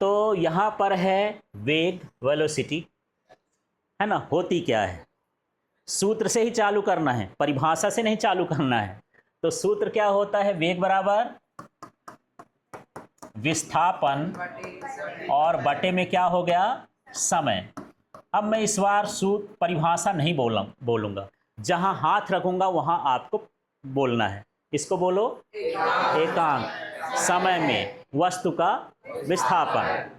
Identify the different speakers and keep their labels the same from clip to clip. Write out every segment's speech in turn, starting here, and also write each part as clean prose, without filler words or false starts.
Speaker 1: तो यहाँ पर है वेग, वेलोसिटी, है ना। होती क्या है, सूत्र से ही चालू करना है, परिभाषा से नहीं चालू करना है। तो सूत्र क्या होता है, वेग बराबर विस्थापन और बटे में क्या हो गया, समय। अब मैं इस बार सूत्र परिभाषा नहीं बोलूंगा, जहां हाथ रखूंगा वहां आपको बोलना है। इसको बोलो एकांक समय में वस्तु का विस्थापन,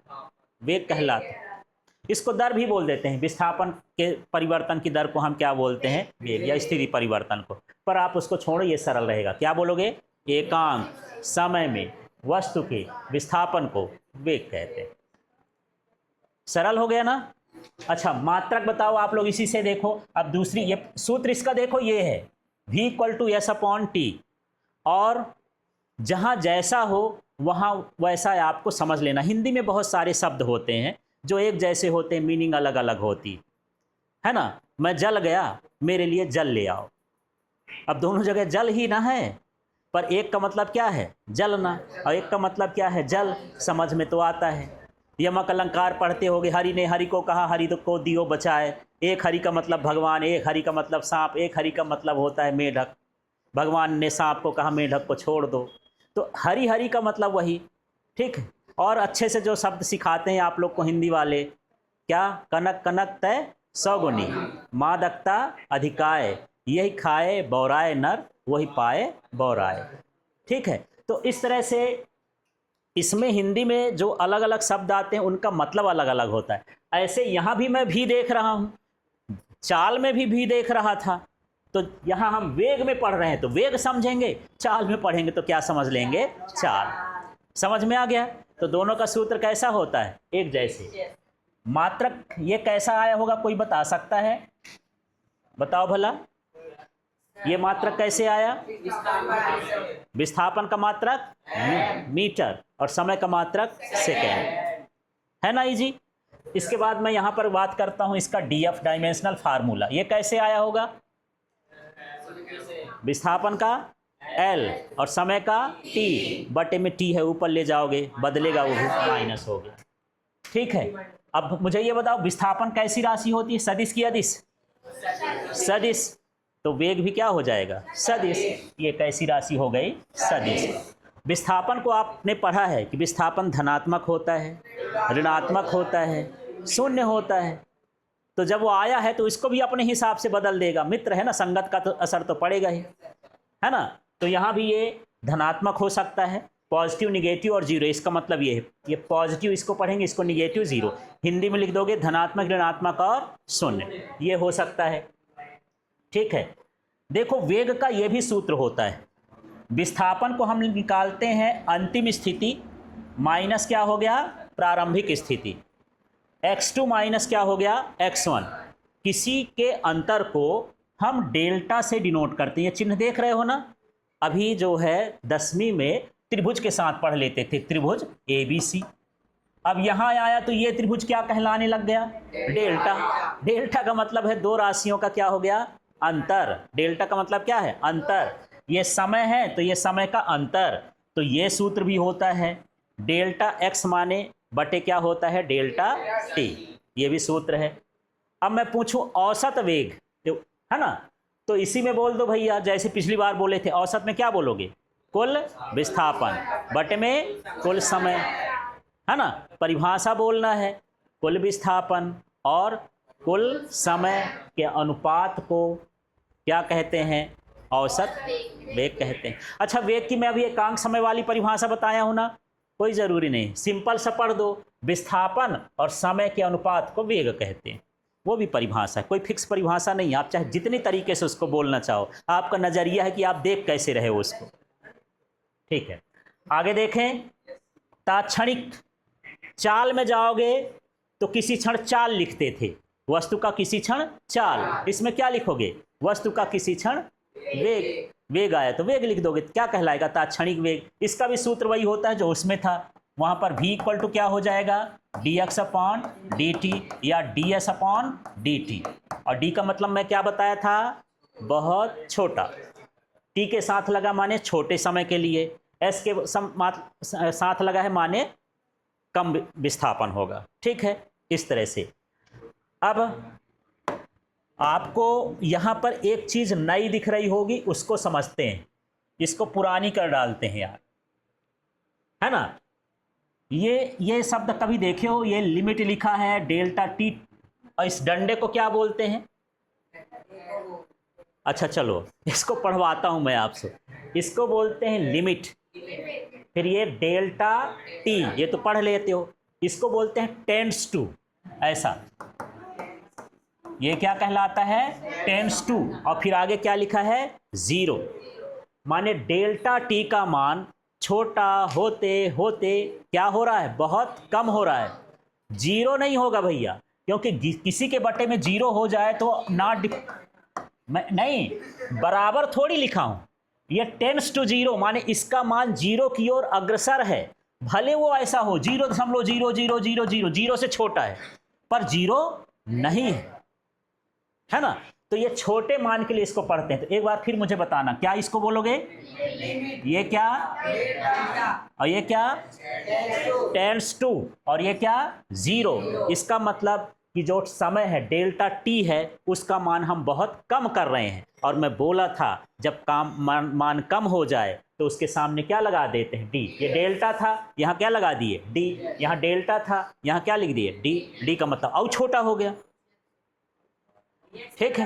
Speaker 1: वेग कहलाता है। इसको दर भी बोल देते हैं, विस्थापन के परिवर्तन की दर को हम क्या बोलते हैं, वेग, या स्थिति परिवर्तन को। पर आप उसको छोड़ो, ये सरल रहेगा। क्या बोलोगे, एकांक समय में वस्तु के विस्थापन को वेग कहते हैं। सरल हो गया ना। अच्छा, मात्रक बताओ आप लोग, इसी से देखो। अब दूसरी, ये सूत्र इसका देखो, ये है v equal to s upon t, और जहां जैसा हो वहां वैसा आपको समझ लेना। हिंदी में बहुत सारे शब्द होते हैं जो एक जैसे होते हैं, मीनिंग अलग अलग होती है ना। मैं जल गया, मेरे लिए जल ले आओ। अब दोनों जगह जल ही ना है, पर एक का मतलब क्या है, जलना, और एक का मतलब क्या है, जल। समझ में तो आता है। यमक अलंकार पढ़ते होगे, हरि ने हरि को कहा, हरि को दियो बचाए। एक हरि का मतलब भगवान, एक हरि का मतलब सांप, एक हरि का मतलब होता है मेढक। भगवान ने सांप को कहा मेढक को छोड़ दो। तो हरि हरि का मतलब वही, ठीक है। और अच्छे से जो शब्द सिखाते हैं आप लोग को हिंदी वाले, क्या, कनक कनक तय सौगुनी, मादकता अधिकाय, यही खाए बौराए नर, वही पाए बौराए। ठीक है। तो इस तरह से इसमें हिंदी में जो अलग अलग शब्द आते हैं उनका मतलब अलग अलग होता है। ऐसे यहाँ भी मैं भी देख रहा हूँ, चाल में भी देख रहा था। तो यहाँ हम वेग में पढ़ रहे हैं तो वेग समझेंगे, चाल में पढ़ेंगे तो क्या समझ लेंगे, चाल। समझ में आ गया। तो दोनों का सूत्र कैसा होता है, एक जैसे। मात्रक ये कैसा आया होगा, कोई बता सकता है, बताओ भला, ये मात्रक कैसे आया। विस्थापन का मात्रक मीटर और समय का मात्रक सेकेंड, है ना, इजी। इसके बाद मैं यहां पर बात करता हूं इसका डीएफ, डायमेंशनल फार्मूला। ये कैसे आया होगा, विस्थापन का एल और समय का टी, बटे में टी है ऊपर ले जाओगे, बदलेगा वो भी, माइनस हो गया। ठीक है। अब मुझे ये बताओ, विस्थापन कैसी राशि होती है, सदिश की अदिश, सदिश। तो वेग भी क्या हो जाएगा, सदिश। ये कैसी राशि हो गई, सदिश। विस्थापन को आपने पढ़ा है कि विस्थापन धनात्मक होता है, ऋणात्मक होता है, शून्य होता है। तो जब वो आया है तो इसको भी अपने हिसाब से बदल देगा, मित्र है ना, संगत का तो असर तो पड़ेगा ही, है ना। तो यहाँ भी ये धनात्मक हो सकता है, पॉजिटिव, निगेटिव और जीरो। इसका मतलब ये है, ये पॉजिटिव इसको पढ़ेंगे, इसको निगेटिव, जीरो। हिंदी में लिख दोगे धनात्मक, ऋणात्मक और शून्य, ये हो सकता है। ठीक है। देखो, वेग का ये भी सूत्र होता है। विस्थापन को हम निकालते हैं अंतिम स्थिति माइनस क्या हो गया, प्रारंभिक स्थिति, x2 माइनस क्या हो गया, x1। किसी के अंतर को हम डेल्टा से डिनोट करते हैं। ये चिन्ह देख रहे हो ना। अभी जो है 10वीं में त्रिभुज के साथ पढ़ लेते थे, त्रिभुज ABC। अब यहां आया तो ये त्रिभुज क्या कहलाने लग गया, डेल्टा। डेल्टा का मतलब है दो राशियों का क्या हो गया, अंतर। डेल्टा का मतलब क्या है, अंतर। ये समय है तो ये समय का अंतर। तो ये सूत्र भी होता है, डेल्टा x माने बटे क्या होता है, डेल्टा t। ये भी सूत्र है। अब मैं पूछूं औसत वेग, है ना, तो इसी में बोल दो भैया, जैसे पिछली बार बोले थे, औसत में क्या बोलोगे, कुल विस्थापन बटे में कुल समय, है ना। परिभाषा बोलना है, कुल विस्थापन और कुल समय के अनुपात को क्या कहते हैं, औसत वेग कहते हैं। अच्छा, वेग की मैं अभी एकांक समय वाली परिभाषा बताया हूं ना, कोई जरूरी नहीं, सिंपल सा पढ़ दो, विस्थापन और समय के अनुपात को वेग कहते हैं। वो भी परिभाषा है, कोई फिक्स परिभाषा नहीं है, आप चाहे जितनी तरीके से उसको बोलना चाहो, आपका नजरिया है कि आप देख कैसे रहे हो उसको। ठीक है, आगे देखें। तात्क्षणिक चाल में जाओगे तो किसी क्षण चाल लिखते थे, वस्तु का किसी क्षण चाल। इसमें क्या लिखोगे, वस्तु का किसी क्षण वेग। वेग आया तो वेग लिख दोगे, क्या कहलाएगा, तात्क्षणिक वेग। इसका भी सूत्र वही होता है जो उसमें था, वहां पर v इक्वल टू क्या हो जाएगा, dx अपॉन dt या ds अपॉन dt। और d का मतलब मैं क्या बताया था, बहुत छोटा। t के साथ लगा माने छोटे समय के लिए, s के साथ लगा है माने कम विस्थापन होगा। ठीक है, इस तरह से। अब आपको यहाँ पर एक चीज़ नई दिख रही होगी, उसको समझते हैं, इसको पुरानी कर डालते हैं यार, है ना। ये शब्द कभी देखे हो, ये लिमिट लिखा है डेल्टा टी, और इस डंडे को क्या बोलते हैं? अच्छा चलो इसको पढ़वाता हूं मैं आपसे, इसको बोलते हैं लिमिट। फिर ये डेल्टा टी, ये तो पढ़ लेते हो, इसको बोलते हैं टेंड्स टू, ऐसा, ये क्या कहलाता है? Tends to. और फिर आगे क्या लिखा है? जीरो। माने डेल्टा टी का मान छोटा होते होते क्या हो रहा है? बहुत कम हो रहा है। जीरो नहीं होगा भैया, क्योंकि किसी के बटे में जीरो हो जाए तो मैं नहीं, बराबर थोड़ी लिखा हूं, ये टेंड्स टू जीरो, माने इसका मान जीरो की ओर अग्रसर है। भले वो ऐसा हो 0.0000, जीरो से छोटा है, पर जीरो नहीं है ना। तो ये छोटे मान के लिए इसको पढ़ते हैं। तो एक बार फिर मुझे बताना, क्या इसको बोलोगे? ये क्या? और ये क्या? Tends to. और ये क्या? जीरो। इसका मतलब कि जो समय है डेल्टा टी है, उसका मान हम बहुत कम कर रहे हैं। और मैं बोला था जब मान कम हो जाए तो उसके सामने क्या लगा देते हैं? डी। ये डेल्टा था, यहाँ क्या लगा दिए? डी। यहाँ डेल्टा था, यहाँ क्या लिख दिए? डी। डी का मतलब और छोटा हो गया। ठीक है,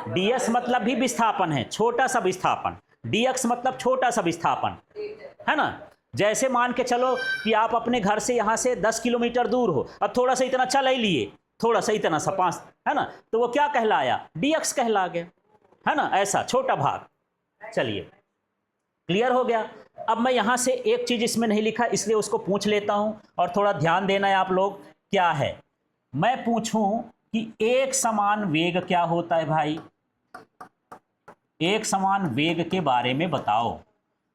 Speaker 1: डीएक्स मतलब भी विस्थापन है, छोटा सा विस्थापन। डीएक्स मतलब छोटा सा विस्थापन, है ना। जैसे मान के चलो कि आप अपने घर से यहाँ से 10 किलोमीटर दूर हो, अब थोड़ा सा इतना चल ही लिए, थोड़ा सा इतना सा 5, है ना, तो वो क्या कहलाया? डीएक्स कहला गया, है ना, ऐसा छोटा भाग। चलिए, क्लियर हो गया। अब मैं यहाँ से एक चीज इसमें नहीं लिखा, इसलिए उसको पूछ लेता हूँ, और थोड़ा ध्यान देना है आप लोग। क्या है? मैं पूछूं कि एक समान वेग क्या होता है भाई? एक समान वेग के बारे में बताओ।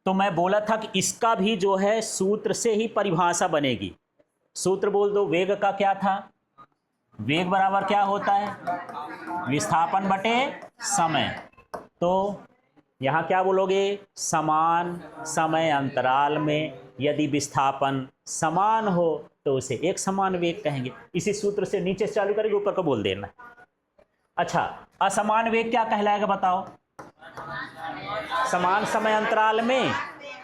Speaker 1: तो मैं बोला था कि इसका भी जो है सूत्र से ही परिभाषा बनेगी। सूत्र बोल दो, वेग का क्या था? वेग बराबर क्या होता है? विस्थापन बटे समय। तो यहाँ क्या बोलोगे? समान समय अंतराल में यदि विस्थापन समान हो तो उसे एक समान वेग कहेंगे। इसी सूत्र से नीचे से चालू करेंगे, ऊपर को बोल देना। अच्छा, असमान वेग क्या कहलाएगा बताओ? समान समय अंतराल में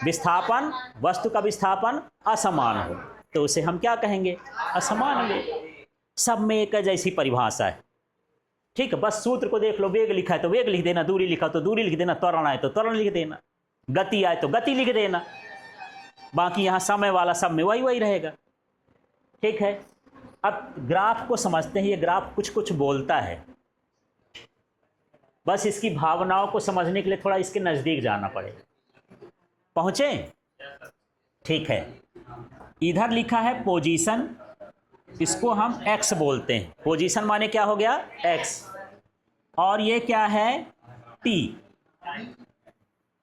Speaker 1: विस्थापन, वस्तु का विस्थापन असमान हो तो उसे हम क्या कहेंगे? असमान वेग। सब में एक जैसी परिभाषा है। ठीक है, बस सूत्र को देख लो, वेग लिखा है तो वेग लिख देना, दूरी लिखा तो दूरी लिख देना, त्वरण आए तो त्वरण लिख देना, गति आए तो गति लिख देना। बाकी यहाँ समय वाला सब में वही वही रहेगा। ठीक है, अब ग्राफ को समझते हैं। ये ग्राफ कुछ कुछ बोलता है, बस इसकी भावनाओं को समझने के लिए थोड़ा इसके नजदीक जाना पड़ेगा। पहुंचे? ठीक है, इधर लिखा है पोजीशन, इसको हम एक्स बोलते हैं। पोजीशन माने क्या हो गया? एक्स। और ये क्या है? टी।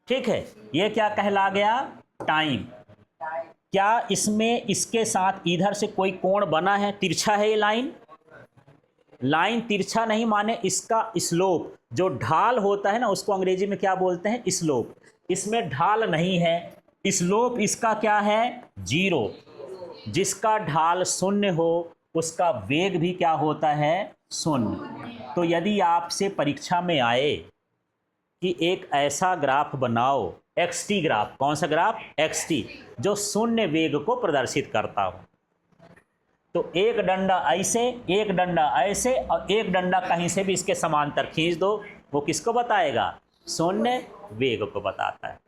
Speaker 1: ठीक है, ये क्या कहला गया? टाइम। क्या इसमें इसके साथ इधर से कोई कोण बना है? तिरछा है ये लाइन? लाइन तिरछा नहीं, माने इसका स्लोप, जो ढाल होता है ना, उसको अंग्रेजी में क्या बोलते हैं? स्लोप। इसमें ढाल नहीं है, स्लोप इसका क्या है? जीरो। जिसका ढाल शून्य हो उसका वेग भी क्या होता है? शून्य। तो यदि आपसे परीक्षा में आए कि एक ऐसा ग्राफ बनाओ, एक्सटी ग्राफ, कौन सा ग्राफ? एक्सटी, जो शून्य वेग को प्रदर्शित करता हो, तो एक डंडा ऐसे, एक डंडा ऐसे, और एक डंडा कहीं से भी इसके समांतर खींच दो, वो किसको बताएगा? शून्य वेग को बताता है।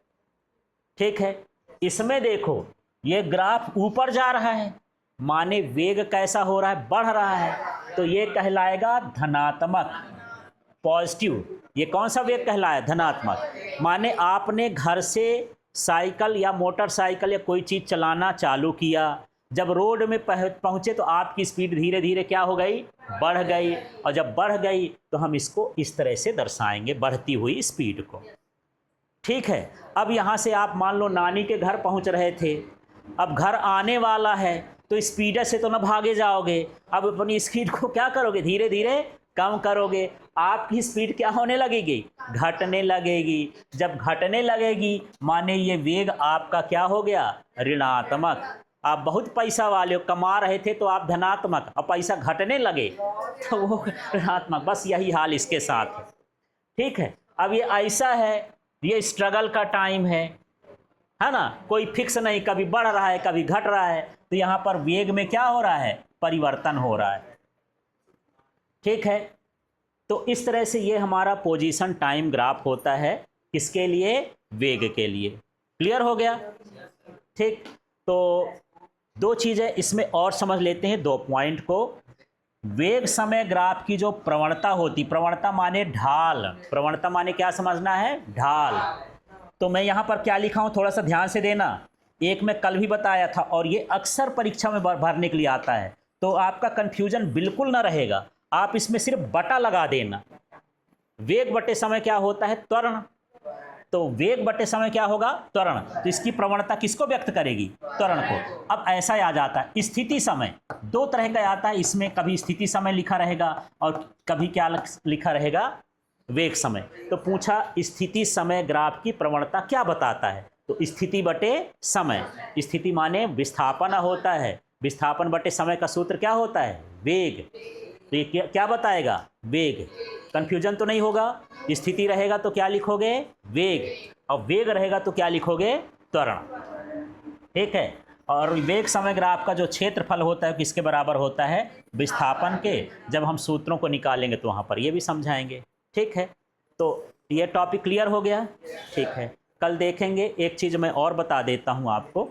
Speaker 1: ठीक है, इसमें देखो ये ग्राफ ऊपर जा रहा है, माने वेग कैसा हो रहा है? बढ़ रहा है, तो ये कहलाएगा धनात्मक, पॉजिटिव। ये कौन सा वेग कहलाया? धनात्मक। माने आपने घर से साइकिल या मोटरसाइकिल या कोई चीज़ चलाना चालू किया, जब रोड में पहुंचे तो आपकी स्पीड धीरे धीरे क्या हो गई? बढ़ गई। और जब बढ़ गई तो हम इसको इस तरह से दर्शाएंगे, बढ़ती हुई स्पीड को। ठीक है, अब यहाँ से आप मान लो नानी के घर पहुँच रहे थे, अब घर आने वाला है, तो स्पीड से तो ना भागे जाओगे, अब अपनी स्पीड को क्या करोगे? धीरे धीरे कम करोगे आपकी स्पीड क्या होने लगेगी, घटने लगेगी। जब घटने लगेगी माने ये वेग आपका क्या हो गया, ऋणात्मक। आप बहुत पैसा वाले हो, कमा रहे थे तो आप धनात्मक, अब पैसा घटने लगे तो वो ऋणात्मक। बस यही हाल इसके साथ है, ठीक है। अब ये ऐसा है, ये स्ट्रगल का टाइम है ना, कोई फिक्स नहीं, कभी बढ़ रहा है कभी घट रहा है। तो यहाँ पर वेग में क्या हो रहा है, परिवर्तन हो रहा है, ठीक है। तो इस तरह से ये हमारा पोजीशन टाइम ग्राफ होता है, किसके लिए, वेग के लिए। क्लियर हो गया, ठीक। तो दो चीज़ें इसमें और समझ लेते हैं, दो पॉइंट को। वेग समय ग्राफ की जो प्रवणता होती, प्रवणता माने ढाल, प्रवणता माने क्या समझना है, ढाल। तो मैं यहाँ पर क्या लिखा हूँ थोड़ा सा ध्यान से देना, एक मैं कल भी बताया था और ये अक्सर परीक्षा में भरने के लिए आता है, तो आपका कंफ्यूजन बिल्कुल ना रहेगा। आप इसमें सिर्फ बटा लगा देना, वेग बटे समय क्या होता है, त्वरण। तो वेग बटे समय क्या होगा, त्वरण। तो इसकी प्रवणता किसको व्यक्त करेगी, त्वरण को। अब ऐसा आ जाता है स्थिति समय, दो तरह का आता है इसमें, कभी स्थिति समय लिखा रहेगा और कभी क्या लिखा रहेगा, वेग समय। तो पूछा स्थिति समय ग्राफ की प्रवणता क्या बताता है, तो स्थिति बटे समय, स्थिति माने विस्थापन होता है, विस्थापन बटे समय का सूत्र क्या होता है, वेग। तो ये क्या बताएगा, वेग। कंफ्यूजन तो नहीं होगा, स्थिति रहेगा तो क्या लिखोगे, वेग, और वेग रहेगा तो क्या लिखोगे, त्वरण, ठीक है। और वेग समय ग्राफ का जो क्षेत्रफल होता है किसके बराबर होता है, विस्थापन के। जब हम सूत्रों को निकालेंगे तो वहाँ पर ये भी समझाएंगे, ठीक है। तो ये टॉपिक क्लियर हो गया, ठीक है। कल देखेंगे, एक चीज़ मैं और बता देता हूँ आपको,